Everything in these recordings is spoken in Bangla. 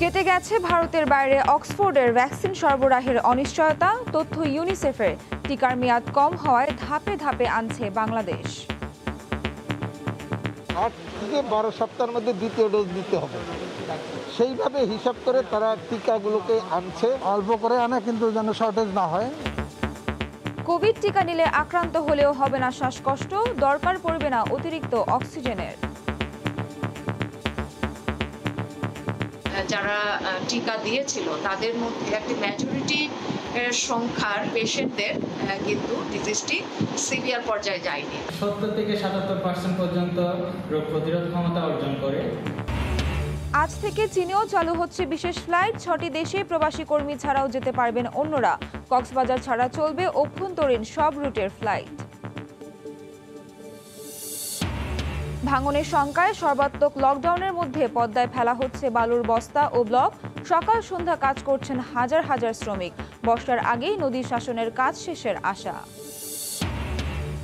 কেটে গেছে ভারতের বাইরে অক্সফোর্ডের ভ্যাকসিন সরবরাহের অনিশ্চয়তা। তথ্য ইউনিসেফের। টিকার মেয়াদ কম হওয়ায় ধাপে ধাপে আনছে বাংলাদেশ। ৮ থেকে ১২ সপ্তাহের মধ্যে দ্বিতীয় ডোজ দিতে হবে, সেইভাবে হিসাব করে তারা টিকাগুলোকে আনছে। অল্প করে আনে, কিন্তু যেন শর্টেজ না হয়। কোভিড টিকা নিলে আক্রান্ত হলেও হবে না শ্বাসকষ্ট, দরকার পড়বে না অতিরিক্ত অক্সিজেনের। যারা টিকা দিয়েছিল তাদের মধ্যে একটি ম্যাজরিটি সংখ্যার পেশেন্টদের কিন্তু ডিজিজটি সিভিয়ার পর্যায়ে যায়নি। ৭০ থেকে ৭৭% পর্যন্ত রোগ প্রতিরোধ ক্ষমতা অর্জন করে। আজ থেকে চীনেও চালু হচ্ছে বিশেষ ফ্লাইট। ৬টি দেশে প্রবাসী কর্মী ছাড়াও যেতে পারবেন অন্যরা। কক্সবাজার ছাড়া চলবে অভ্যন্তরীণ সব রুটের ফ্লাইট। ভাঙনের শঙ্কায় সর্বাত্মক লকডাউনের মধ্যে পদ্মায় ফেলা হচ্ছে বালুর বস্তা ও ব্লক। সকাল সন্ধ্যা কাজ করছেন হাজার হাজার শ্রমিক। বর্ষার আগেই নদী শাসনের কাজ শেষের আশা।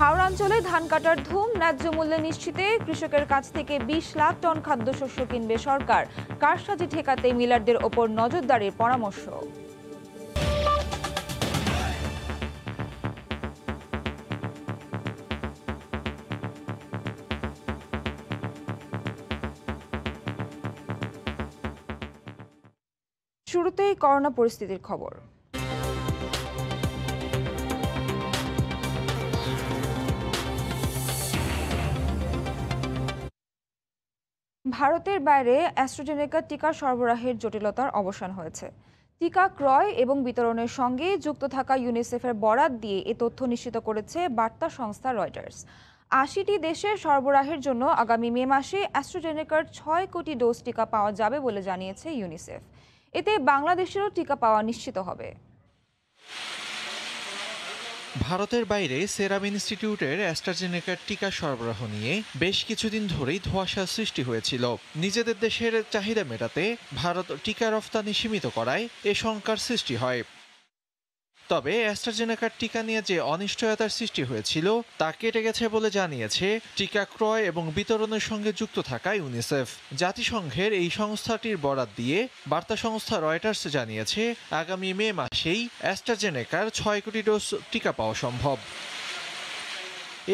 হাওড়াঞ্চলে ধান কাটার ধুম। ন্যায্য মূল্যে নিশ্চিতে কৃষকের কাছ থেকে ২০ লাখ টন খাদ্যশস্য কিনবে সরকার। কারসাজি ঠেকাতে মিলারদের ওপর নজরদারির পরামর্শ। শুরুতেই করোনা পরিস্থিতির খবর। ভারতের বাইরে অ্যাস্ট্রাজেনেকা টিকা সরবরাহের জটিলতার অবসান হয়েছে। টিকা ক্রয় এবং বিতরণের সঙ্গে যুক্ত থাকা ইউনিসেফের বরাত দিয়ে এ তথ্য নিশ্চিত করেছে বার্তা সংস্থা রয়টার্স। ৮০টি দেশের সরবরাহের জন্য আগামী মে মাসে অ্যাস্ট্রাজেনেকার ৬ কোটি ডোজ টিকা পাওয়া যাবে বলে জানিয়েছে ইউনিসেফ। এতে বাংলাদেশেরও টিকা পাওয়া নিশ্চিত হবে। ভারতের বাইরে সেরাম ইনস্টিটিউটের অ্যাস্ট্রাজেনেকার টিকা সরবরাহ নিয়ে বেশ কিছুদিন ধরেই ধোঁয়াশা সৃষ্টি হয়েছিল। নিজেদের দেশের চাহিদা মেটাতে ভারত টিকা রফতানি সীমিত করায় এ শঙ্কার সৃষ্টি হয়। তবে অ্যাস্ট্রাজেনেকার টিকা নিয়ে যে অনিশ্চয়তার সৃষ্টি হয়েছিল তা কেটে গেছে বলে জানিয়েছে টিকা ক্রয় এবং বিতরণের সঙ্গে যুক্ত থাকা ইউনিসেফ। জাতিসংঘের এই সংস্থাটির বরাত দিয়ে বার্তা সংস্থা রয়টার্স জানিয়েছে আগামী মে মাসেই অ্যাস্ট্রাজেনেকার ৬ কোটি ডোজ টিকা পাওয়া সম্ভব।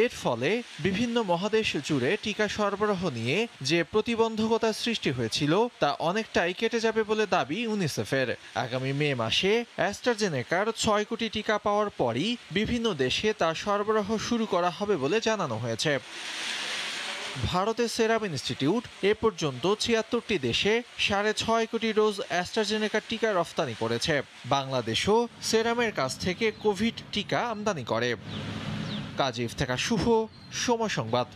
এর ফলে বিভিন্ন মহাদেশ জুড়ে টিকা সরবরাহ নিয়ে যে প্রতিবন্ধকতা সৃষ্টি হয়েছিল তা অনেকটাই কেটে যাবে বলে দাবি ইউনিসেফের। আগামী মে মাসে অ্যাস্ট্রাজেনেকার ৬ কোটি টিকা পাওয়ার পরই বিভিন্ন দেশে তা সরবরাহ শুরু করা হবে বলে জানানো হয়েছে। ভারতের সেরাম ইনস্টিটিউট এ পর্যন্ত ৭৬টি দেশে ৬.৫ কোটি ডোজ অ্যাস্ট্রাজেনেকার টিকা রফতানি করেছে। বাংলাদেশও সেরামের কাছ থেকে কোভিড টিকা আমদানি করে। কাজীফ থেকে শুভ, সময় সংবাদ।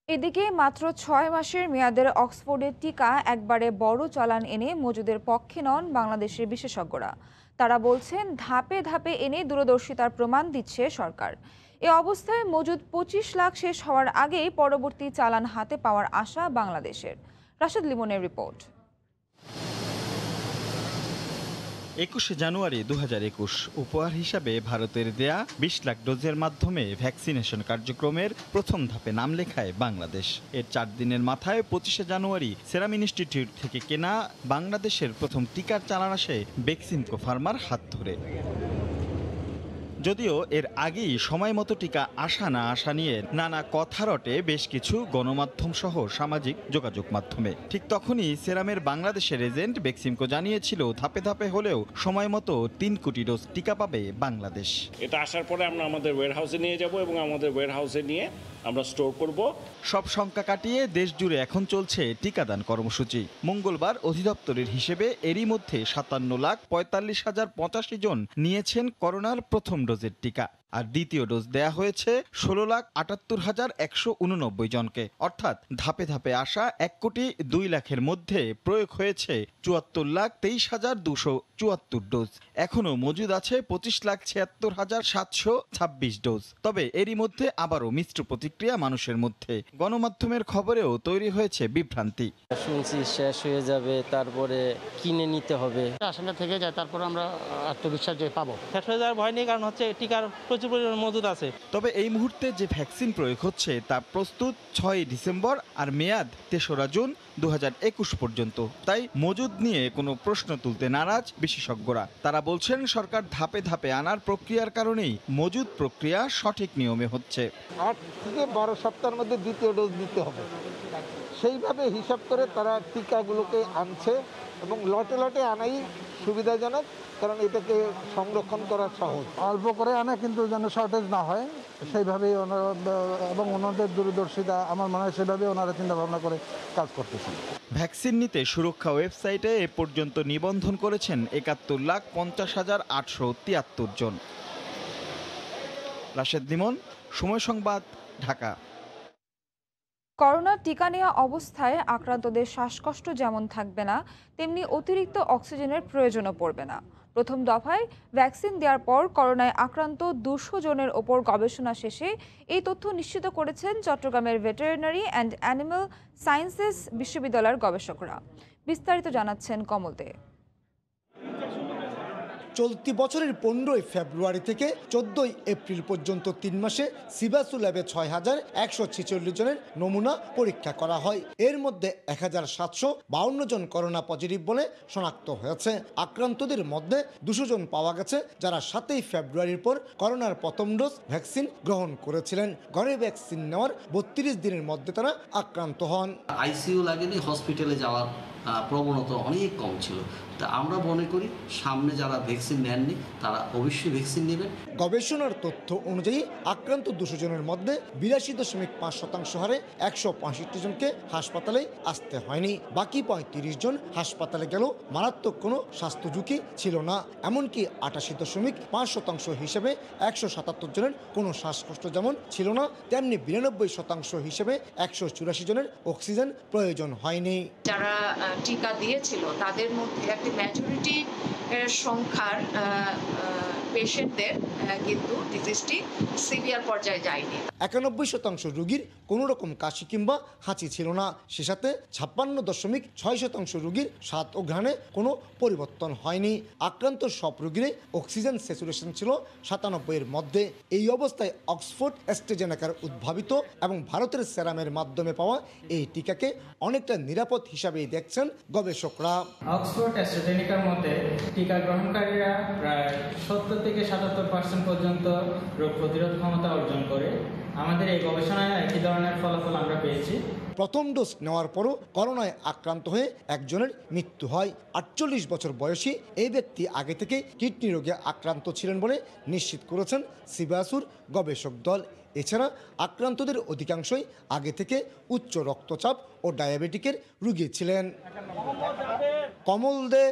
এদিকে মাত্র ৬ মাসের মেয়াদের অক্সফোর্ডের টিকা একবারে বড় চালান এনে মজুদের পক্ষে নন বাংলাদেশের বিশেষজ্ঞরা। তারা বলছেন ধাপে ধাপে এনে দূরদর্শিতার প্রমাণ দিচ্ছে সরকার। এ অবস্থায় মজুদ ২৫ লাখ শেষ হওয়ার আগেই পরবর্তী চালান হাতে পাওয়ার আশা বাংলাদেশের। রাশেদ লিমনের রিপোর্ট। ২১ জানুয়ারি ২০২১ উপহার হিসাবে ভারতের দেয়া ২০ লাখ ডোজের মাধ্যমে ভ্যাকসিনেশন কার্যক্রমের প্রথম ধাপে নাম লেখায় বাংলাদেশ। এর ৪ দিনের মাথায় ২৫শে জানুয়ারি সেরাম ইনস্টিটিউট থেকে কেনা বাংলাদেশের প্রথম টিকার চালান আসে বেক্সিমকো ফার্মার হাত ধরে। যদিও এর আগেই সময় মতো টিকা আসা না আসা নিয়ে নানা কথা রটে বেশ কিছু গণমাধ্যম সহ সামাজিক যোগাযোগ মাধ্যমে। ঠিক তখনই সেরামের বাংলাদেশের এজেন্ট বেক্সিমকো জানিয়েছিল ধাপে ধাপে হলেও সময় মতো ৩ কোটি ডোজ টিকা পাবে বাংলাদেশ। এটা আসার পরে আমরা আমাদের ওয়্যারহাউসে নিয়ে যাব এবং আমাদের ওয়্যারহাউসে নিয়ে আমরা স্টোর করব। সব শঙ্কা কাটিয়ে দেশ জুড়ে এখন চলছে টিকাদান কর্মসূচি। মঙ্গলবার অধিদপ্তরের হিসেবে এরই মধ্যে ৫৭,৪৫,০৮৫ জন নিয়েছেন করোনার প্রথম ডোজের টিকা। আর দ্বিতীয় ডোজ দেয়া হয়েছে ১৬,৭৮,১৮৯ জনকে। অর্থাৎ ধাপে ধাপে আসা ১,২,০০,০০০-এর মধ্যে প্রয়োগ হয়েছে ৭৪,২৩,২৭৪ ডোজ। এখনও মজুদ আছে ২৫,৭৬,৭২৬ ডোজ। তবে এরই মধ্যে আবারও মিশ্র প্রতিক্রিয়া মানুষের মধ্যে। গণমাধ্যমের খবরেও তৈরি হয়েছে বিভ্রান্তি। শুনছি শেষ হয়ে যাবে, তারপরে কিনে নিতে হবে। আশঙ্কা থেকে যায়, তারপর আমরা আত্মবিশ্বাস যে পাবো। শেষ হয়ে যাওয়ার ভয় নেই, কারণ হচ্ছে টিকার প্রচুর প্রচুর পরিমাণ মজুদ আছে। তবে এই মুহূর্তে যে ভ্যাকসিন প্রয়োগ হচ্ছে তা প্রস্তুত 6 ডিসেম্বর আর মেয়াদ 3রা জুন 2021 পর্যন্ত। তাই মজুদ নিয়ে কোনো প্রশ্ন তুলতে নারাজ বিশেষজ্ঞরা। তারা বলছেন সরকার ধাপে ধাপে আনার প্রক্রিয়ার কারণেই মজুদ প্রক্রিয়া সঠিক নিয়মে হচ্ছে। 8 থেকে 12 সপ্তাহের মধ্যে দ্বিতীয় ডোজ দিতে হবে, সেইভাবে হিসাব করে তারা টিকাগুলোকে আনছে এবং লটে লটে আনাই সুবিধাজনক, কারণ এটাকে সংরক্ষণ করা সহজ। অল্প করে আনা কিন্তু যেন শর্টেজ না হয় সেইভাবেই ওনারা এবং ওনাদের দূরদর্শিতা আমার মনে হয় সেভাবে ওনারা চিন্তা ভাবনা করে কাজ করতেছেন। ভ্যাকসিন নিতে সুরক্ষা ওয়েবসাইটে এ পর্যন্ত নিবন্ধন করেছেন 71,50,873 জন। রাশেদ লিমন, সময় সংবাদ, ঢাকা। করোনার টিকা নেওয়া অবস্থায় আক্রান্তদের শ্বাসকষ্ট যেমন থাকবে না, তেমনি অতিরিক্ত অক্সিজেনের প্রয়োজনও পড়বে না। প্রথম দফায় ভ্যাকসিন দেওয়ার পর করোনায় আক্রান্ত 200 জনের ওপর গবেষণা শেষে এই তথ্য নিশ্চিত করেছেন চট্টগ্রামের ভেটেরিনারি অ্যান্ড অ্যানিম্যাল সায়েন্সেস বিশ্ববিদ্যালয়ের গবেষকরা। বিস্তারিত জানাচ্ছেন কমল দে। চলতি বছরের 15 ফেব্রুয়ারি থেকে 14 এপ্রিল পর্যন্ত 3 মাসে সিবাসু ল্যাবে 6,146 জনের নমুনা পরীক্ষা করা হয়। এর মধ্যে 1,752 জন করোনা পজিটিভ বলে শনাক্ত হয়েছে। আক্রান্তদের মধ্যে 200 জন পাওয়া গেছে যারা 7 ফেব্রুয়ারির পর করোনার প্রথম ডোজ ভ্যাকসিন গ্রহণ করেছিলেন। ঘরে ভ্যাকসিন নেওয়ার 32 দিনের মধ্যে তারা আক্রান্ত হন। আইসিইউ লাগেনি, হসপিটালে যাওয়ার প্রবণতা অনেক কম ছিল। তা আমরা মনে করি সামনে যারা ভ্যাকসিন নেননি তারা অবশ্যই ভ্যাকসিন নেবেন। গবেষণার তথ্য অনুযায়ী আক্রান্ত 200 জনের মধ্যে 82.5% হারে 165 জনকে হাসপাতালে আসতে হয়নি। বাকি 35 জন হাসপাতালে গেল মারাত্মক কোনো স্বাস্থ্য ঝুঁকি ছিল না। এমনকি 88.5% হিসেবে 177 জনের কোনো শ্বাসকষ্ট যেমন ছিল না, তেমনি 92% হিসেবে 184 জনের অক্সিজেন প্রয়োজন হয়নি। যারা টিকা দিয়েছিল তাদের মধ্যে একটা মেজরিটি সংখ্যার পেশেন্টদের কিন্তু ডিজিজটি সিভিয়ার পর্যায়ে যায়নি। 91% রোগীর কোনো রকম কাশি কিংবা হাঁচি ছিল না। সে সাথে 56.6% রোগীর স্বাদ ও ঘ্রাণে কোনো পরিবর্তন হয়নি। আক্রান্ত সব রোগীরই অক্সিজেন স্যাচুরেশন ছিল 97-এর মধ্যে। এই অবস্থায় অক্সফোর্ড অ্যাস্ট্রাজেনেকার উদ্ভাবিত এবং ভারতের সেরামের মাধ্যমে পাওয়া এই টিকাকে অনেকটা নিরাপদ হিসাবেই দেখছেন গবেষকরা। অক্সফোর্ড অ্যাস্ট্রাজেনেকার মতে টিকা গ্রহণকারীরা প্রায় 70 থেকে 77% পর্যন্ত রোগ প্রতিরোধ ক্ষমতা অর্জন করে। আমাদের এই গবেষণায় একই ধরনের ফলাফল আমরা পেয়েছি। প্রথম ডোজ নেওয়ার পরও করোনায় আক্রান্ত হয়ে একজনের মৃত্যু হয়। 48 বছর বয়সী এই ব্যক্তি আগে থেকে কিডনি রোগে আক্রান্ত ছিলেন বলে নিশ্চিত করেছেন সিবাসুর গবেষক দল। এছাড়া আক্রান্তদের অধিকাংশই আগে থেকে উচ্চ রক্তচাপ ও ডায়াবেটিকের রোগী ছিলেন। কমল দে,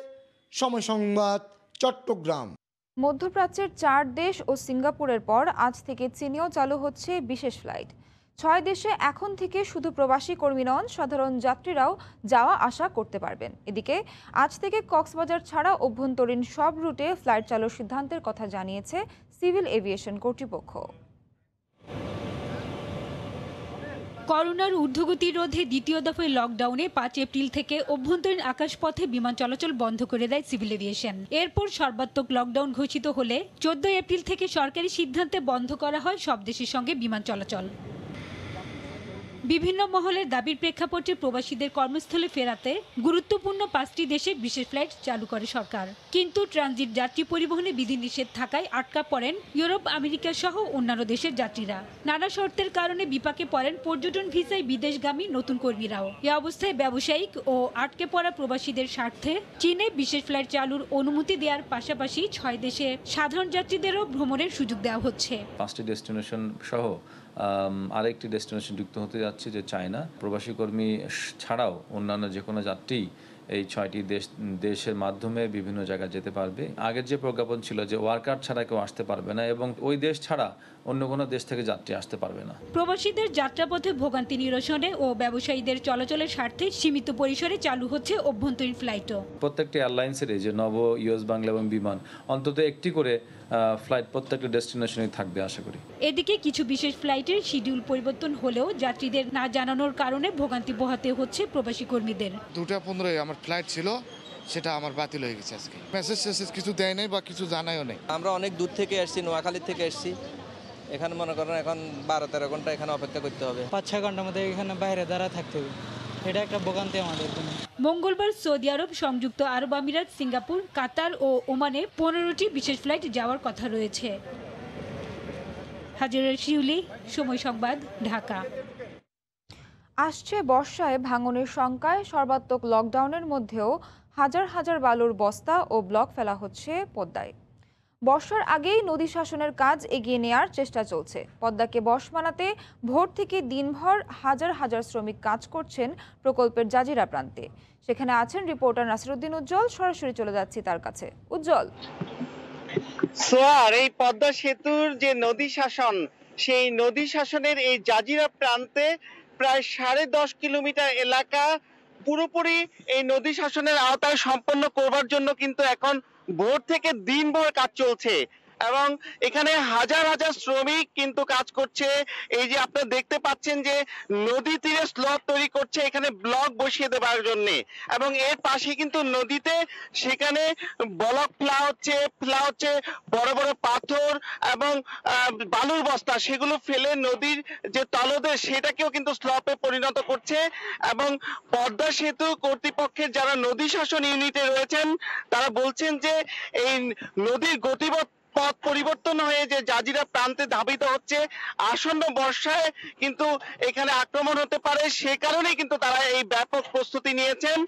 সময় সংবাদ, চট্টগ্রাম। মধ্যপ্রাচ্যের 4 দেশ ও সিঙ্গাপুরের পর আজ থেকে চীনেও চালু হচ্ছে বিশেষ ফ্লাইট। 6 দেশে এখন থেকে শুধু প্রবাসী কর্মী নন, সাধারণ যাত্রীরাও যাওয়া আসা করতে পারবেন। এদিকে আজ থেকে কক্সবাজার ছাড়া অভ্যন্তরীণ সব রুটে ফ্লাইট চালুর সিদ্ধান্তের কথা জানিয়েছে সিভিল এভিয়েশন কর্তৃপক্ষ। করোনার ঊর্ধ্বগতি রোধে দ্বিতীয় দফায় লকডাউনে 5 এপ্রিল থেকে অভ্যন্তরীণ আকাশপথে বিমান চলাচল বন্ধ করে দেয় সিভিল এভিয়েশন। এরপর সর্বাত্মক লকডাউন ঘোষিত হলে 14 এপ্রিল থেকে সরকারি সিদ্ধান্তে বন্ধ করা হয় সব দেশের সঙ্গে বিমান চলাচল। বিভিন্ন মহলের দাবির প্রেক্ষাপটে প্রবাসীদের কর্মস্থলে ফেরাতে গুরুত্বপূর্ণ 5টি দেশে বিশেষ ফ্লাইট চালু করে সরকার। কিন্তু ট্রানজিট যাত্রী পরিবহনে বিধিনিষেধ থাকায় আটকা পড়েন ইউরোপ, আমেরিকা সহ অন্যান্য দেশের যাত্রীরা। নানা শর্তের কারণে বিপাকে পড়েন পর্যটন ভিসায় বিদেশগামী নতুন কর্মীরাও। এ অবস্থায় ব্যবসায়িক ও আটকে পড়া প্রবাসীদের স্বার্থে চীনে বিশেষ ফ্লাইট চালুর অনুমতি দেওয়ার পাশাপাশি 6 দেশে সাধারণ যাত্রীদেরও ভ্রমণের সুযোগ দেওয়া হচ্ছে। 5টি ডেস্টিনেশন সহ আরেকটি ডেস্টিনেশন যুক্ত হতে যাচ্ছে, যে চায়না। প্রবাসী কর্মী ছাড়াও অন্যান্য যে কোনো যাত্রী এই 6টি দেশের মাধ্যমে বিভিন্ন জায়গায় যেতে পারবে। আগের যে প্রজ্ঞাপন ছিল যে ওয়ার্কার ছাড়া কেউ আসতে পারবে না এবং ওই দেশ ছাড়া অন্য কোনো দেশ থেকে যাত্রী আসতে পারবে না। প্রবাসীদের যাত্রাপথে ভোগান্তি নিরসনে ও ব্যবসায়ীদের চলাচলের স্বার্থে সীমিত পরিসরে চালু হচ্ছে অভ্যন্তরীণ ফ্লাইটও। প্রত্যেকটি এয়ারলাইন্সের যে নব, ইউএস বাংলা এবং বিমান অন্তত একটি করে ফ্লাইট প্রত্যেকটি ডেস্টিনেশনে থাকবে আশা করি। এদিকে কিছু বিশেষ ফ্লাইটের শিডিউল পরিবর্তন হলেও যাত্রীদের না জানানোর কারণে ভোগান্তি পোহাতে হচ্ছে প্রবাসী কর্মীদের। 2:15 আমার ফ্লাইট ছিল, সেটা আমার বাতিল হয়ে গেছে আজকে। মেসেজ কিছু দেয় নাই বা কিছু জানায়ও নেই। আমরা অনেক দূর থেকে আসছি, নোয়াখালী থেকে আসছি, এখানে মনে করেন এখন 12-13 ঘন্টা এখানে অপেক্ষা করতে হবে। 5-6 ঘন্টার মধ্যে এখানে বাইরে দাঁড়া থাকতে হবে, এটা একটা ভোগান্তি আমাদের জন্য। মঙ্গলবার সৌদি আরব, সংযুক্ত আরব আমিরাত, সিঙ্গাপুর, কাতার ও ওমানে 15টি বিশেষ ফ্লাইট যাওয়ার কথা রয়েছে। হাজিরা শিউলি, সময় সংবাদ, ঢাকা। আসছে বর্ষায় ভাঙনের শঙ্কায় সর্বাত্মক লকডাউনের মধ্যেও হাজার হাজার বালুর বস্তা ও ব্লক ফেলা হচ্ছে পদ্মায়। বর্ষার আগেই নদী শাসনের কাজ এগিয়ে নেয়ার চেষ্টা চলছে। পদ্মাকে বশ মানাতে ভোর থেকে দিনভর হাজার হাজার শ্রমিক কাজ করছেন প্রকল্পের জাজিরা প্রান্তে। সেখানে আছেন রিপোর্টার নাসিরউদ্দিন উজ্জ্বল। সরাসরি চলে যাচ্ছি তার কাছে। উজ্জ্বল, সোয়ার, এই পদ্মা সেতুর যে নদী শাসন, সেই নদী শাসনের এই জাজিরা প্রান্তে প্রায় 10.5 কিলোমিটার এলাকা পুরোপুরি এই নদী শাসনের আওতায় সম্পন্ন করবার জন্য কিন্তু এখন ভোর থেকে দিনভর কাজ চলছে এবং এখানে হাজার হাজার শ্রমিক কিন্তু কাজ করছে। এই যে আপনারা দেখতে পাচ্ছেন যে নদী তীরে স্লট তৈরি করছে এখানে ব্লক বসিয়ে দেওয়ার জন্য, এবং এর পাশে কিন্তু নদীতে সেখানে ব্লক ফেলা হচ্ছে বড় বড় পাথর এবং বালুর বস্তা, সেগুলো ফেলে নদীর যে তলদেশ সেটাকেও কিন্তু স্লপে পরিণত করছে। এবং পদ্মা সেতু কর্তৃপক্ষের যারা নদী শাসন ইউনিটে রয়েছেন তারা বলছেন যে এই নদীর গতিপথ পরিবর্তন হয়ে যে জাজিরা প্রান্তে ধাবিত হচ্ছে, আসন্ন বর্ষায় কিন্তু এখানে আক্রমণ হতে পারে, সে কারণেই কিন্তু তারা এই ব্যাপক প্রস্তুতি নিয়েছেন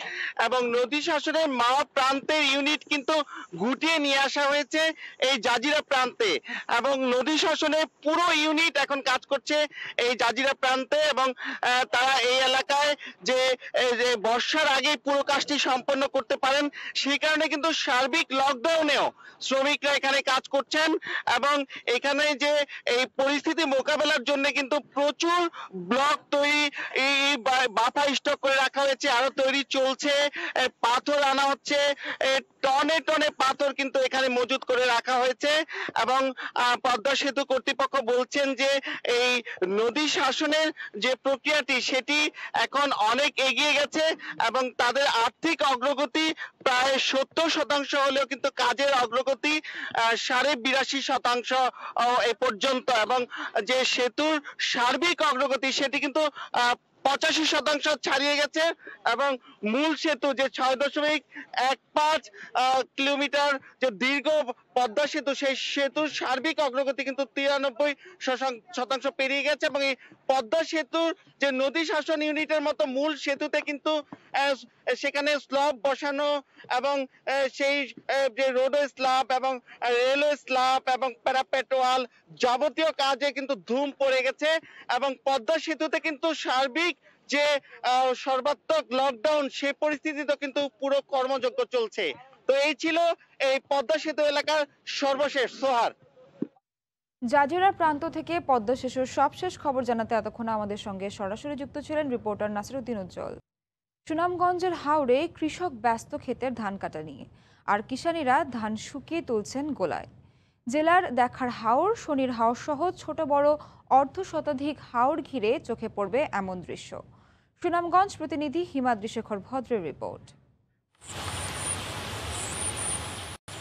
এবং নদী শাসনের মাওয়া প্রান্তের ইউনিট কিন্তু গুটিয়ে নিয়ে আসা হয়েছে এই জাজিরা প্রান্তে এবং নদী শাসনের পুরো ইউনিট এখন কাজ করছে এই জাজিরা প্রান্তে এবং তারা এই এলাকায় যে বর্ষার আগে পুরো কাজটি সম্পন্ন করতে পারেন, সেই কারণে কিন্তু সার্বিক লকডাউনেও শ্রমিকরা এখানে কাজ করছেন এবং এখানে যে এই পরিস্থিতি মোকাবেলার জন্য কিন্তু প্রচুর ব্লক তৈরি বাফা স্টক করে রাখা হয়েছে, আরো তৈরি চলছে, পাথর আনা হচ্ছে, টনে টনে পাথর কিন্তু এখানে মজুত করে রাখা হয়েছে এবং পদ্মা সেতু কর্তৃপক্ষ বলছেন যে এই নদী শাসনের যে প্রক্রিয়াটি সেটি এখন অনেক এগিয়ে গেছে এবং তাদের আর্থিক অগ্রগতি প্রায় 70% হলেও কিন্তু কাজের অগ্রগতি 82.5% এ পর্যন্ত এবং যে সেতুর সার্বিক অগ্রগতি সেটি কিন্তু 85% ছাড়িয়ে গেছে এবং মূল সেতু যে 6.15 কিলোমিটার যে দীর্ঘ পদ্মা সেতু, সেই সেতুর সার্বিক অগ্রগতি কিন্তু 93% পেরিয়ে গেছে এবং এই পদ্মা সেতুর যে নদী শাসন ইউনিটের মতো মূল সেতুতে কিন্তু সেখানে স্ল্যাব বসানো এবং সেই যে রোড স্ল্যাব এবং রেলওয়ে স্ল্যাব এবং প্যারাপেট ওয়াল যাবতীয় কাজে কিন্তু ধুম পড়ে গেছে এবং পদ্মা সেতুতে কিন্তু সার্বিক যে সর্বাত্মক লকডাউন সে পরিস্থিতিতে কিন্তু পুরো কর্মযজ্ঞ চলছে। তো এই ছিল এই পদ্মা সেতু এলাকার সর্বশেষ। সোহার, জাজিরা প্রান্ত থেকে পদ্মা সেতুর সবশেষ খবর জানাতে এতক্ষণ আমাদের সঙ্গে সরাসরি যুক্ত ছিলেন রিপোর্টার নাসিরউদ্দিন উজ্জ্বল। সুনামগঞ্জের হাওরে কৃষক ব্যস্ত ক্ষেতের ধান কাটা নিয়ে, আর কিষানীরা ধান শুকিয়ে তুলছেন গোলায়। জেলার দেখার হাওর, শনির হাওর সহ ছোট বড় 1/2 হাওর ঘিরে চোখে পড়বে এমন দৃশ্য। সুনামগঞ্জ প্রতিনিধি হিমাদ্রি শেখর ভদ্রের রিপোর্ট।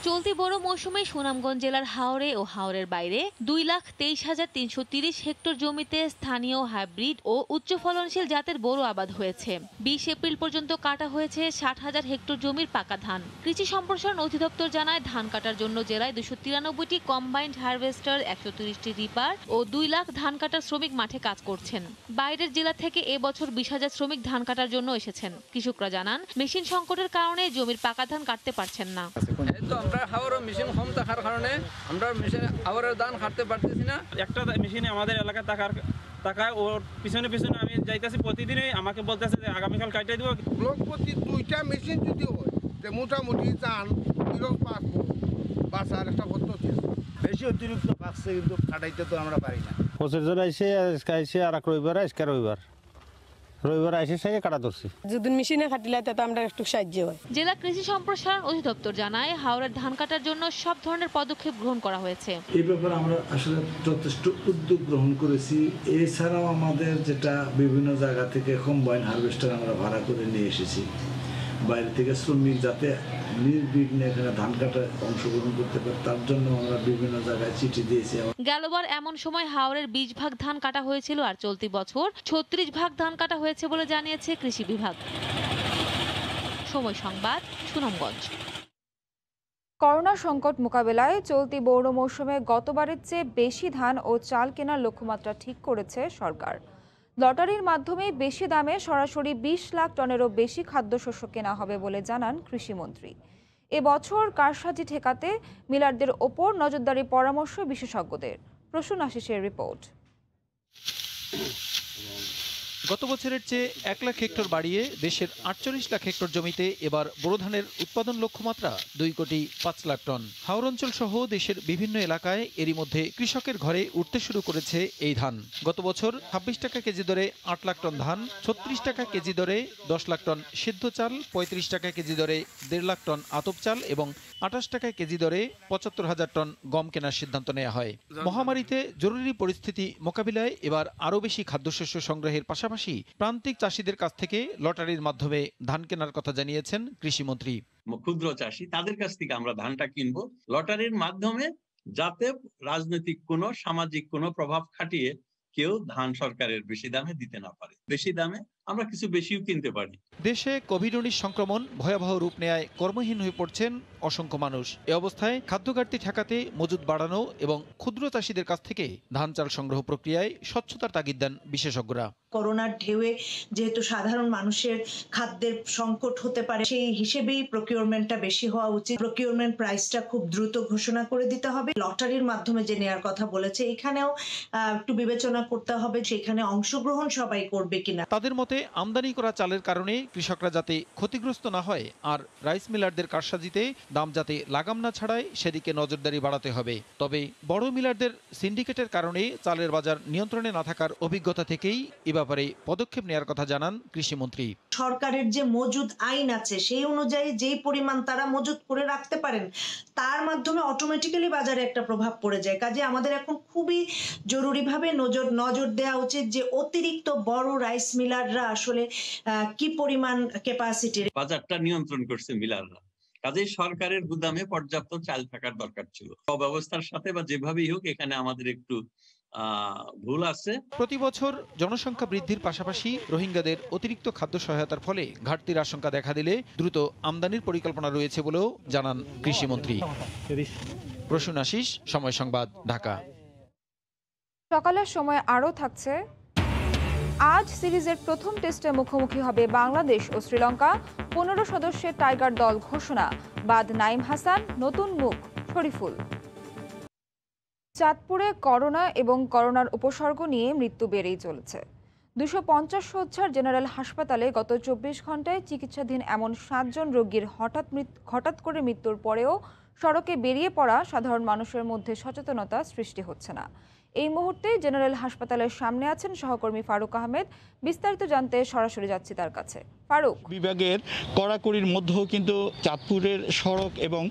চলতি বড় মৌসুমে সুনামগঞ্জ জেলার হাওরে ও হাওরের বাইরে 2,23,330 হেক্টর জমিতে স্থানীয় হাইব্রিড ও উচ্চ ফলনশীল জাতের বোরো আবাদ হয়েছে। 20 এপ্রিল পর্যন্ত কাটা হয়েছে 60,000 হেক্টর জমির পাকা ধান। কৃষি সম্প্রসারণ অধিদপ্তর জানায় ধান কাটার জন্য জেলায় 293টি কম্বাইন্ড হারভেস্টার, 130টি রিপার ও 2 লাখ ধান কাটার শ্রমিক মাঠে কাজ করছেন। বাইরের জেলা থেকে এবছর 20,000 শ্রমিক ধান কাটার জন্য এসেছেন। কৃষকরা জানান মেশিন সংকটের কারণে জমির পাকা ধান কাটতে পারছেন না। আমরা হাওরের মেশিন কম থাকার কারণে আমরা মেশিন হাওরের ধান কাটতে পারতেছি না। একটা মেশিনে আমাদের এলাকায় টাকায় ওর পিছনে পিছনে আমি যাইতেছি, প্রতিদিনই আমাকে বলতেছে যে আগামীকাল কাটাই দিব। ব্লক প্রতি 2টা মেশিন যদি হয় তো মোটামুটি ধান কিরকম পাকবো বাসার একটা পদ্ধতি বেশি অতিরিক্ত পাকছে, কিন্তু কাটাইতে তো আমরা পারি না। প্রসেসর আইসে আর এক রবিবার আজকে রবিবার আইসে সেই কাটা ধরছি। যদি মেশিনে কাটিলে তো আমরা একটু সাহায্য হয়। জেলা কৃষি সম্প্রসারণ অধিদপ্তর জানায় হাওরের ধান কাটার জন্য সব ধরনের পদক্ষেপ গ্রহণ করা হয়েছে। এই ব্যাপারে আমরা আসলে যথেষ্ট উদ্যোগ গ্রহণ করেছি। এছাড়াও আমাদের যেটা বিভিন্ন জায়গা থেকে কম্বাইন হারভেস্টার আমরা ভাড়া করে নিয়ে এসেছি। বাইরে থেকে শ্রমিক যাতে নির্বিঘ্নে এখানে ধান কাটায় অংশগ্রহণ করতে পারে তার জন্য আমরা বিভিন্ন জায়গায় চিঠি দিয়েছি। গেলবার এমন সময় হাওরের 20 ভাগ ধান কাটা হয়েছিল আর চলতি বছর 36 ভাগ ধান কাটা হয়েছে বলে জানিয়েছে কৃষি বিভাগ। সময় সংবাদ, সুনামগঞ্জ। করোনা সংকট মোকাবেলায় চলতি বৌর মৌসুমে গতবারের চেয়ে বেশি ধান ও চাল কেনার লক্ষ্যমাত্রা ঠিক করেছে সরকার। লটারির মাধ্যমে বেশি দামে সরাসরি 20 লাখ টনেরও বেশি খাদ্যশস্য কেনা হবে বলে জানান কৃষিমন্ত্রী। এবছর কারসাজি ঠেকাতে মিলারদের ওপর নজরদারি পরামর্শ বিশেষজ্ঞদের। প্রসূন আশিসের রিপোর্ট। গত বছরের চেয়ে 1 লাখ হেক্টর বাড়িয়ে দেশের 48 লাখ হেক্টর জমিতে এবার বোরো ধানের উৎপাদন লক্ষ্যমাত্রা 2,05 লাখ টন। হাওর অঞ্চল সহ দেশের বিভিন্ন এলাকায় এরই মধ্যে কৃষকের ঘরে উঠতে শুরু করেছে এই ধান। গত বছর 26 টাকা কেজি দরে 8 লাখ টন ধান, 36 টাকা কেজি দরে 10 লাখ টন সিদ্ধ চাল, 35 টাকা কেজি দরে 1.5 লাখ টন আতপ চাল এবং 28 টাকা কেজি দরে 75,000 টন গম কেনার সিদ্ধান্ত নেওয়া হয়। মহামারীতে জরুরি পরিস্থিতি মোকাবিলায় এবার আরও বেশি খাদ্যশস্য সংগ্রহের পাশাপাশি প্রান্তিক চাষিদের কাছ থেকে লটারির মাধ্যমে ধান কেনার কথা জানিয়েছেন কৃষিমন্ত্রী। ক্ষুদ্র চাষি তাদের কাছ থেকে আমরা ধানটা কিনবো লটারির মাধ্যমে, যাতে রাজনৈতিক কোনো সামাজিক কোনো প্রভাব খাটিয়ে কেউ ধান সরকারের বেশি দামে দিতে না পারে। বেশি দামে আমরা কিছু বেশিও কিনতে পারি। দেশে কোভিড-19 সংক্রমণ ভয়াবহ রূপ নেয় কর্মহীন হয়ে পড়ছেন অসংখ্য মানুষ। এ অবস্থায় খাদ্য ঘাটতি ঠেকাতে মজুত বাড়ানো এবং ক্ষুদ্র চাষিদের কাছ থেকে ধান চাল সংগ্রহ প্রক্রিয়ায় স্বচ্ছতার তাগিদ দেন বিশেষজ্ঞরা। করোনার ঢেউয়ে যেহেতু সাধারণ মানুষের খাদ্যের সংকট হতে পারে, সেই হিসেবেই প্রকিউরমেন্টটা বেশি হওয়া উচিত। প্রকিউরমেন্ট প্রাইসটা খুব দ্রুত ঘোষণা করে দিতে হবে। লটারির মাধ্যমে যে নেয়ার কথা বলেছে, এখানেও একটু বিবেচনা করতে হবে সেখানে অংশগ্রহণ সবাই করবে কিনা। তাদের মতে আমদানি করা চালের কারণে কৃষকরা যাতে ক্ষতিগ্রস্ত না হয় আর রাইস মিলারদের কারসাজিতে দাম যাতে লাগাম না ছাড়ায় সেদিকে নজরদারি বাড়াতে হবে। তবে বড় মিলারদের সিন্ডিকেটের কারণে চালের বাজার নিয়ন্ত্রণে না থাকার অভিজ্ঞতা থেকেই এ ব্যাপারে পদক্ষেপ নেওয়ার কথা জানান কৃষিমন্ত্রী। সরকারের যে মজুদ আইন আছে সেই অনুযায়ী যেই পরিমাণ তারা মজুদ করে রাখতে পারেন, তার মাধ্যমে অটোমেটিক্যালি বাজারে একটা প্রভাব পড়ে যায়। কাজে আমাদের এখন খুবই জরুরিভাবে নজর দেওয়া উচিত যে অতিরিক্ত বড় রাইস মিলাররা আসলে কি পরিমাণ ক্যাপাসিটির বাজারটা নিয়ন্ত্রণ করছে মিলাররা। কাজেই সরকারের গুদামে পর্যাপ্ত চাল থাকার দরকার ছিল। অব্যবস্থার সাথে বা যেভাবেই হোক এখানে আমাদের একটু ভুল আছে। প্রতি বছর জনসংখ্যা বৃদ্ধির পাশাপাশি রোহিঙ্গাদের অতিরিক্ত খাদ্য সহায়তার ফলে ঘাটতির আশঙ্কা দেখা দিলে দ্রুত আমদানির পরিকল্পনা রয়েছে বলেও জানান কৃষিমন্ত্রী। প্রসূন আশিস, সময় সংবাদ, ঢাকা। সকালের সময় আরও থাকছে, আজ সিরিজের প্রথম টেস্টে মুখোমুখি হবে বাংলাদেশ ও শ্রীলঙ্কা। 15 সদস্যের টাইগার দল ঘোষণা, বাদ নাইম হাসান, নতুন মুখ শরীফুল। চাঁদপুরে করোনা এবং করোনার উপসর্গ নিয়ে মৃত্যু বেড়েই চলেছে। 250 শয্যার জেনারেল হাসপাতালে গত 24 ঘন্টায় চিকিৎসাধীন এমন 7 জন রোগীর হঠাৎ করে মৃত্যুর পরেও সড়কে বেরিয়ে পড়া সাধারণ মানুষের মধ্যে সচেতনতা সৃষ্টি হচ্ছে না। এই মুহূর্তে জেনারেল হাসপাতালের সামনে আছেন সহকর্মী ফারুক আহমেদ। বিস্তারিত জানতে সরাসরি যাচ্ছি তার কাছে। ফারুক, বিভাগের কড়াকড়ির মধ্যেও কিন্তু চাঁদপুরের সড়ক এবং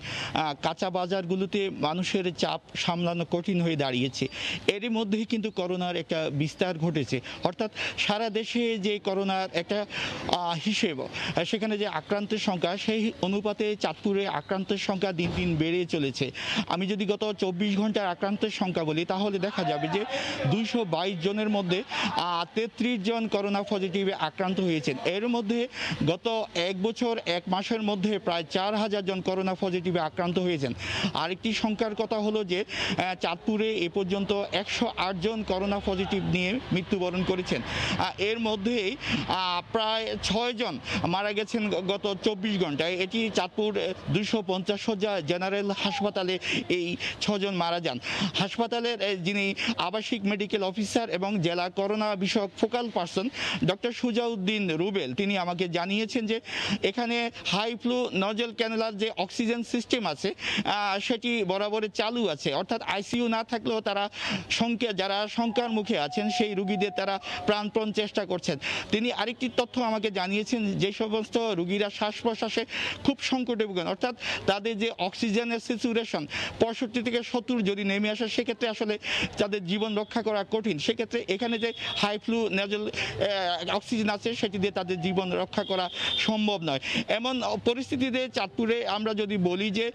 কাঁচা বাজারগুলোতে মানুষের চাপ সামলানো কঠিন হয়ে দাঁড়িয়েছে। এরই মধ্যেই কিন্তু করোনার একটা বিস্তার ঘটেছে, অর্থাৎ সারা দেশে যে করোনার একটা হিসেব, সেখানে যে আক্রান্তের সংখ্যা, সেই অনুপাতে চাঁদপুরে আক্রান্তের সংখ্যা দিন দিন বেড়ে চলেছে। আমি যদি গত 24 ঘন্টার আক্রান্তের সংখ্যা বলি তাহলে দেখা যাবে যে 222 জনের মধ্যে 33 জন করোনা পজিটিভে আক্রান্ত হয়েছেন। এর মধ্যে গত 1 বছর 1 মাসের মধ্যে প্রায় 4000 জন করোনা পজিটিভে আক্রান্ত হয়েছেন। আরেকটি সংখ্যার কথা হলো যে চাঁদপুরে এ পর্যন্ত 108 জন করোনা পজিটিভ নিয়ে মৃত্যুবরণ করেছেন। এর মধ্যেই প্রায় 6 জন মারা গেছেন গত 24 ঘন্টায়। এটি চাঁদপুর 250 শয্যা জেনারেল হাসপাতালে এই 6 জন মারা যান। হাসপাতালের যিনি আবাসিক মেডিকেল অফিসার এবং জেলা করোনা বিষয়ক focal person doctor Sujauddin Rubel, তিনি আমাকে জানিয়েছেন যে এখানে হাই ফ্লো নজল ক্যানুলার যে অক্সিজেন সিস্টেম আছে সেটি বরাবর চালু আছে, অর্থাৎ আইসিইউ না থাকলেও তারা যারা শঙ্কার মুখে আছেন সেই রুগীদের তারা প্রাণপণ চেষ্টা করছেন। তিনি আরেকটি তথ্য আমাকে জানিয়েছেন, যে সমস্ত রুগীরা শ্বাস প্রশ্বাসে খুব সংকটে ভোগেন, অর্থাৎ তাদের যে অক্সিজেনের স্যাচুরেশন 65 থেকে 70 যদি নেমে আসে, সেক্ষেত্রে আসলে তাদের তাদের জীবন রক্ষা করা কঠিন। সেক্ষেত্রে এখানে যে হাই ফ্লু নেজল অক্সিজেন আছে সেটি দিয়ে তাদের জীবন রক্ষা করা সম্ভব নয়। এমন পরিস্থিতিতে চাঁদপুরে আমরা যদি বলি যে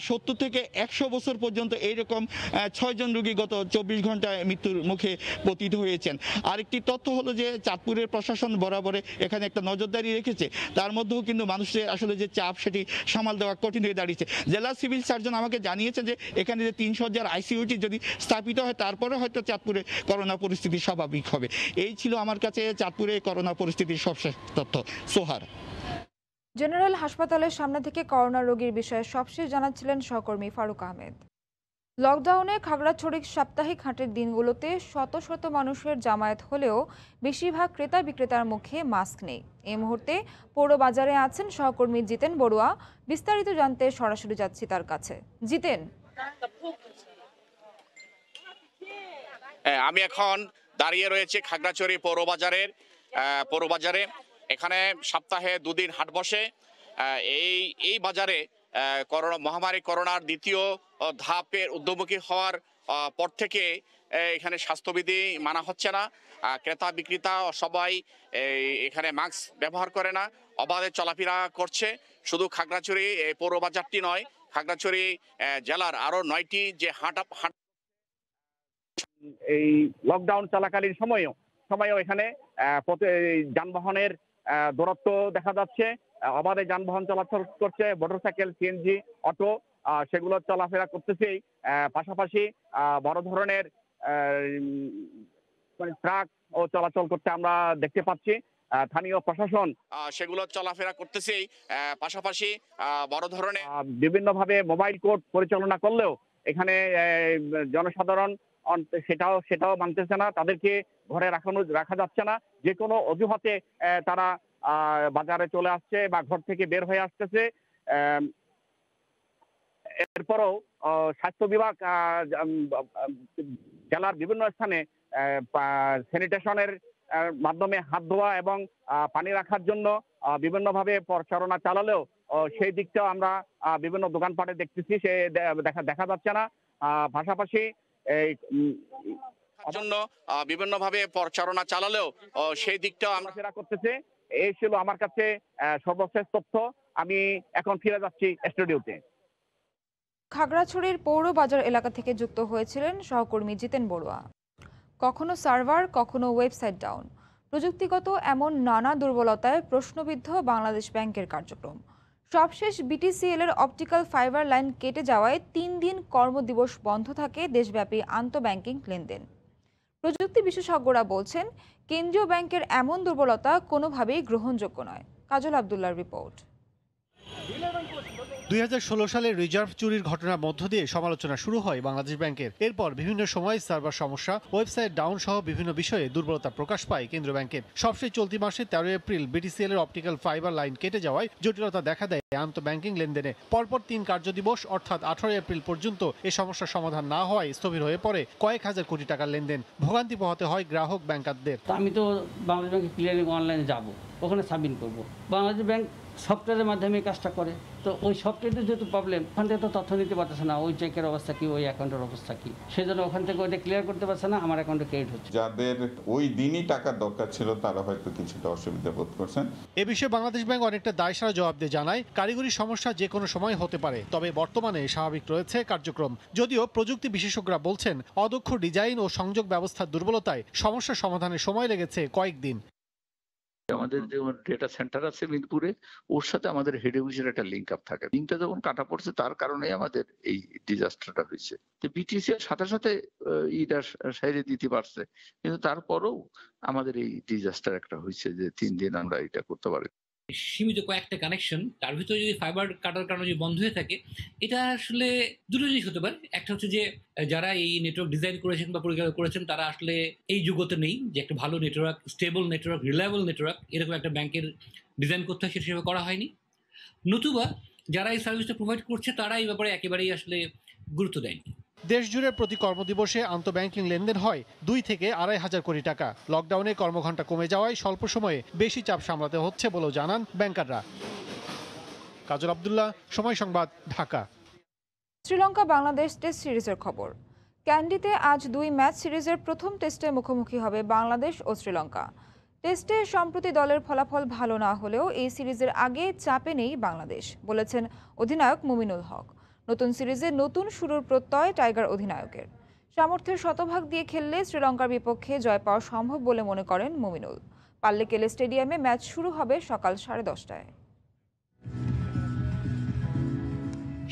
70 থেকে 100 বছর পর্যন্ত এইরকম 6 জন রোগী গত 24 ঘন্টায় মৃত্যুর মুখে পতিত হয়েছেন। আরেকটি তথ্য হলো যে চাঁদপুরের প্রশাসন বরাবরে এখানে একটা নজরদারি রেখেছে, তার মধ্যেও কিন্তু মানুষের আসলে যে চাপ সেটি সামাল দেওয়া কঠিন হয়ে দাঁড়িয়েছে। জেলা সিভিল সার্জন আমাকে জানিয়েছেন যে এখানে যে 3 শয্যার আইসিইউটি যদি স্থাপিত হয় তারপরে হয়তো চাঁদপুরে করোনা পরিস্থিতি স্বাভাবিক হবে। এই ছিল আমার কাছে চাঁদপুরে করোনা পরিস্থিতির সবশেষ তথ্য। সোহার। জেনারেল হাসপাতালের সামনে থেকে করোনা রোগীর বিষয়ে সবশেষ জানাচ্ছিলেন সহকর্মী ফারুক আহমেদ। লকডাউনে খাগড়াছড়ির সাপ্তাহিক হাটের দিনগুলোতে শত শত মানুষের জামায়াত হলেও বেশিরভাগ ক্রেতা বিক্রেতার মুখে মাস্ক নেই। এই মুহূর্তে পৌর বাজারে আছেন সহকর্মী জিতেন বড়ুয়া। বিস্তারিত জানতে সরাসরি যাচ্ছি তার কাছে। জিতেন, আমি এখন দাঁড়িয়ে রয়েছে খাগড়াছড়ি পৌরবাজারে। এখানে সপ্তাহে 2 দিন হাট বসে। এই বাজারে মহামারী করোনার দ্বিতীয় ধাপের ঊর্ধ্বমুখী হওয়ার পর থেকে এখানে স্বাস্থ্যবিধি মানা হচ্ছে না। ক্রেতা বিক্রেতা সবাই এখানে মাস্ক ব্যবহার করে না, অবাধে চলাফেরা করছে। শুধু খাগড়াছড়ি পৌরবাজারটি নয়, খাগড়াছড়ি জেলার আরো 9টি যে হাট এই লকডাউন চলাকালীন সময়ও এখানে যানবাহনের দূরত্ব দেখা যাচ্ছে। অবাধে যানবাহন চলাচল করছে, মোটরসাইকেল, সিএনজি, অটো সেগুলো চলাফেরা করতেছে। পাশাপাশি বড় ধরনের ট্রাক ও চলাচল করতে আমরা দেখতে পাচ্ছি। স্থানীয় প্রশাসন সেগুলো চলাফেরা করতেছে। পাশাপাশি বড় ধরনের বিভিন্নভাবে মোবাইল কোর্ট পরিচালনা করলেও এখানে জনসাধারণ সেটাও মানতেছে না। তাদেরকে ঘরে রাখা যাচ্ছে না। যে কোনো অজুহাতে তারা বাজারে চলে আসছে বা ঘর থেকে বের হয়ে আসতেছে। এরপরও স্বাস্থ্য বিভাগ জেলার বিভিন্ন স্থানে স্যানিটেশনের মাধ্যমে হাত ধোয়া এবং পানি রাখার জন্য বিভিন্নভাবে প্রচারণা চালালেও সেই দিকটাও আমরা বিভিন্ন দোকানপাটে দেখতেছি, সে দেখা যাচ্ছে না। পাশাপাশি এই জন্য বিভিন্নভাবে প্রচারণা চালালেও সেই দিকটাও আমরা ফেরা করতেছে। এই ছিল আমার কাছে সর্বশেষ তথ্য। আমি এখন ফিরে যাচ্ছি স্টুডিওতে। খাগড়াছড়ির পৌর বাজার এলাকা থেকে যুক্ত হয়েছিলেন সহকর্মী জিতেন বড়ুয়া। কখনো সার্ভার, কখনো ওয়েবসাইট ডাউন, প্রযুক্তিগত এমন নানা দুর্বলতায় প্রশ্নবিদ্ধ বাংলাদেশ ব্যাংকের কার্যক্রম। সবশেষ বিটিসিএল এর অপটিক্যাল ফাইবার লাইন কেটে যাওয়ায় 3 দিন কর্মদিবস বন্ধ থাকে দেশব্যাপী আন্তঃব্যাংকিং লেনদেন। প্রযুক্তি বিশেষজ্ঞরা বলছেন, কেন্দ্রীয় ব্যাংকের এমন দুর্বলতা কোনোভাবেই গ্রহণযোগ্য নয়। কাজল আব্দুল্লাহর রিপোর্ট। 2016 সালে রিজার্ভ চুরির ঘটনার মধ্য দিয়ে সমালোচনা শুরু হয় বাংলাদেশ ব্যাংকের। এরপর বিভিন্ন সময় সার্ভার সমস্যা, ওয়েবসাইট ডাউন সহ বিভিন্ন বিষয়ে দুর্বলতা প্রকাশ পায় কেন্দ্রীয় ব্যাংকের। সবশেষ চলতি মাসে 13 এপ্রিল বিটিসিএল এর অপটিক্যাল ফাইবার লাইন কেটে যাওয়ায় জটিলতা দেখা দেয় আন্তঃব্যাংকিং লেনদেনে। পরপর 3 কার্যদিবস অর্থাৎ 18 এপ্রিল পর্যন্ত এ সমস্যার সমাধান না হওয়ায় স্থবির হয়ে পড়ে কয়েক হাজার কোটি টাকার লেনদেন। ভোগান্তি পোহাতে হয় গ্রাহক ব্যাংকারদের। আমি তো বাংলাদেশ ব্যাংকে ক্লিয়ারিং অনলাইনে যাব, ওখানে সাবমিট করব। বাংলাদেশ ব্যাংক সফটওয়্যারের মাধ্যমে কাজটা করে, তো ওই সফটওয়্যারটা যেহেতু প্রবলেম, ওখান থেকে তো তথ্য নিতে পারতেছে না ওই চেকের অবস্থা কি, ওই অ্যাকাউন্টের অবস্থা কি, সেই জন্য ওখান থেকে ওইটা ক্লিয়ার করতে পারছে না, আমার অ্যাকাউন্টে ক্রেডিট হচ্ছে। যাদের ওই দিনই টাকার দরকার ছিল তারা হয়তো কিছুটা অসুবিধা বোধ করছেন। এ বিষয়ে বাংলাদেশ ব্যাংক অনেকটা দায়সারা জবাব দিয়ে জানায়, কারিগরি সমস্যা যে কোনো সময় হতে পারে, তবে বর্তমানে স্বাভাবিক রয়েছে কার্যক্রম। যদিও প্রযুক্তি বিশেষজ্ঞরা বলছেন, অদক্ষ ডিজাইন ও সংযোগ ব্যবস্থার দুর্বলতায় সমস্যা সমাধানে সময় লেগেছে কয়েকদিন। আমাদের যে ডেটা সেন্টার আছে মিরপুরে, ওর সাথে আমাদের হেড অফিসের একটা লিঙ্ক আপ থাকে। লিঙ্কটা যখন কাটা পড়ছে তার কারণে আমাদের এই ডিজাস্টারটা হয়েছে। তো বিটিসিএল সাথে সাথে এটা সাইডে দিতে পারছে, কিন্তু তারপরেও আমাদের এই ডিজাস্টার একটা হয়েছে যে 3 দিন আমরা এটা করতে পারি। সীমিত কয়েকটা কানেকশন, তার ভিতরে যদি ফাইবার কাটার কারণে যদি বন্ধ হয়ে থাকে, এটা আসলে দুটো জিনিস হতে পারে। একটা হচ্ছে যে যারা এই নেটওয়ার্ক ডিজাইন করেছেন বা পরিচালনা করেছেন তারা আসলে এই যুগতে নেই যে একটা ভালো network, stable network, reliable network এরকম একটা ব্যাংকের ডিজাইন করতে হয়, সেটা সেভাবে করা হয়নি। নতুবা যারা এই সার্ভিসটা প্রোভাইড করছে তারা এই ব্যাপারে একেবারেই আসলে গুরুত্ব দেয়নি। দেশ জুড়ে প্রতি কর্মদিবসে আন্তঃব্যাংকিং লেনদেন হয় 2 থেকে 2,500 কোটি টাকা। লকডাউনে কর্মঘণ্টা কমে যাওয়ায় স্বল্প সময়ে বেশি চাপ সামলাতে হচ্ছে বলেও জানান ব্যাংকাররা। কাজল আব্দুল্লাহ, সময় সংবাদ, ঢাকা। শ্রীলঙ্কা বাংলাদেশ টেস্ট সিরিজের খবর। ক্যান্ডিতে আজ 2 ম্যাচ সিরিজের প্রথম টেস্টে মুখোমুখি হবে বাংলাদেশ ও শ্রীলঙ্কা। টেস্টে সম্প্রতি দলের ফলাফল ভালো না হলেও এই সিরিজের আগে চাপে নেই বাংলাদেশ, বলেছেন অধিনায়ক মুমিনুল হক। নতুন সিরিজে নতুন শুরুর প্রত্যয় টাইগার অধিনায়কের। সামর্থ্যের শতভাগ দিয়ে খেললে শ্রীলঙ্কার বিপক্ষে জয় পাওয়া সম্ভব বলে মনে করেন মুমিনুল। পাল্লিকেলে স্টেডিয়ামে ম্যাচ শুরু হবে সকাল 10:30টায়।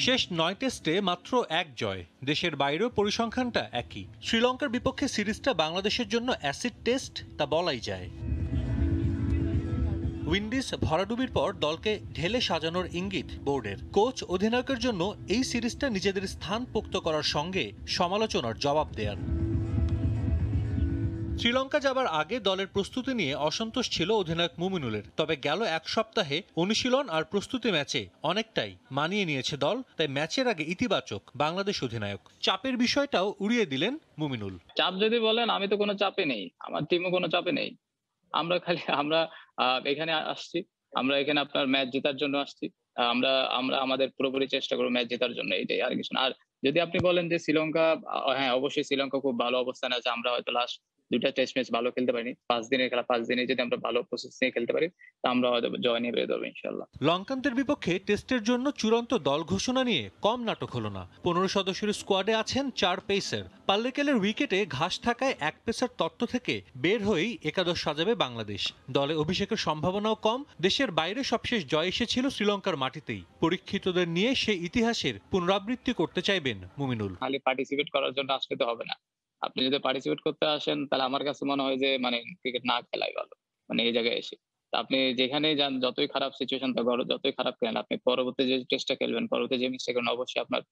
শেষ 9 টেস্টে মাত্র 1 জয়, দেশের বাইরেও পরিসংখ্যানটা একই। শ্রীলঙ্কার বিপক্ষে সিরিজটা বাংলাদেশের জন্য অ্যাসিড টেস্ট তা বলাই যায়। উইন্ডিজ ভরাডুবির পর দলকে ঢেলে সাজানোর ইঙ্গিত বোর্ডের। কোচ অধিনায়কের জন্য এই সিরিজটা নিজেদের স্থান পোক্ত করার সঙ্গে সমালোচনার জবাব দেয়ার। শ্রীলঙ্কা যাবার আগে দলের প্রস্তুতি নিয়ে অসন্তোষ ছিল অধিনায়ক মুমিনুলের। তবে গেল 1 সপ্তাহে অনুশীলন আর প্রস্তুতি ম্যাচে অনেকটাই মানিয়ে নিয়েছে দল, তাই ম্যাচের আগে ইতিবাচক বাংলাদেশ অধিনায়ক। চাপের বিষয়টাও উড়িয়ে দিলেন মুমিনুল। চাপ যদি বলেন, আমি তো কোনো চাপে নেই, আমার টিমও কোনো চাপে নেই। আমরা এখানে আসছি, আমরা এখানে আপনার ম্যাচ জেতার জন্য আসছি। আমরা আমাদের পুরোপুরি চেষ্টা করবো ম্যাচ জেতার জন্য, এইটাই, আর কিছু না। আর যদি আপনি বলেন যে শ্রীলঙ্কা, হ্যাঁ অবশ্যই শ্রীলঙ্কা খুব ভালো অবস্থানে আছে। আমরা হয়তো লাস্ট 2টা টেস্ট ম্যাচ ভালো খেলতে পারিনি, 5 দিনের খেলা, 5 দিনে যদি আমরা ভালো প্রসেস নিয়ে খেলতে পারি তা আমরা হয়তো জয় নিয়ে বেরোতে পারবো ইনশাল্লাহ। লঙ্কানদের বিপক্ষে টেস্টের জন্য চূড়ান্ত দল ঘোষণা নিয়ে কম নাটক হলো না। 15 সদস্যের স্কোয়াডে আছেন 4 পেসার। পাল্লিকেলের উইকেটে ঘাস থাকায় 1 পেসার তত্ত্ব থেকে বের হয়েই একাদশ সাজাবে বাংলাদেশ। দলে অভিষেকের সম্ভাবনাও কম। দেশের বাইরে সবশেষ জয় এসেছিল শ্রীলঙ্কার মাটিতেই। পরীক্ষিতদের নিয়ে সেই ইতিহাসের পুনরাবৃত্তি করতে চাইবেন মুমিনুল। খালি পার্টিসিপেট করার জন্য আসলে তো হবে না। আপনি যদি পার্টিসিপেট করতে আসেন তাহলে আমার কাছে মনে হয় যে ক্রিকেট না খেলাই ভালো, এই জায়গায় এসে। আপনি যেখানে যান, যতই খারাপ সিচুয়েশন থাকুক, যতই খারাপ খেলেন, আপনি পরবর্তী যে টেস্টটা খেলবেন, পরবর্তী যে মিস্টেক করেন, অবশ্যই আপনার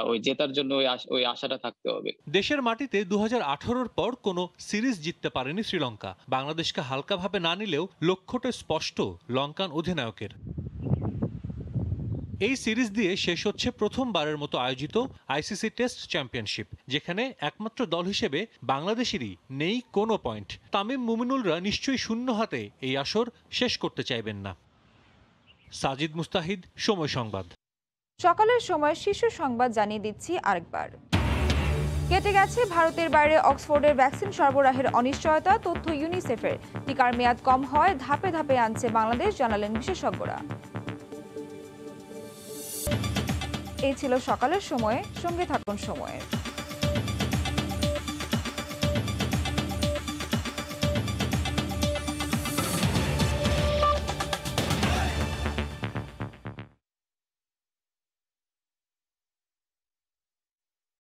ওই জেতার জন্য ওই আশাটা থাকতে হবে। দেশের মাটিতে 2018-র পর কোনো সিরিজ জিততে পারেনি শ্রীলঙ্কা। বাংলাদেশকে হালকাভাবে না নিলেও লক্ষ্যটা স্পষ্ট লঙ্কান অধিনায়কের। এই সিরিজ দিয়ে শেষ হচ্ছে প্রথমবারের মতো আয়োজিত আইসিসি টেস্ট চ্যাম্পিয়নশিপ, যেখানে একমাত্র দল হিসেবে বাংলাদেশেরই নেই কোনো পয়েন্ট। তামিম মুমিনুলরা নিশ্চয়ই শূন্য হাতে এই আসর শেষ করতে চাইবেন না। সাজিদ মুস্তাহিদ, সময় সংবাদ। সকালের সময় শীর্ষ সংবাদ জানিয়ে দিচ্ছি আরেকবার। কেটে গেছে ভারতের বাইরে অক্সফোর্ডের ভ্যাকসিন সরবরাহের অনিশ্চয়তা। তথ্য ইউনিসেফের। টিকার মেয়াদ কম হয়, ধাপে ধাপে আনছে বাংলাদেশ, জানালেন বিশেষজ্ঞরা। এই ছিল সকালের সময়ে, সঙ্গে থাকুন সময়ের।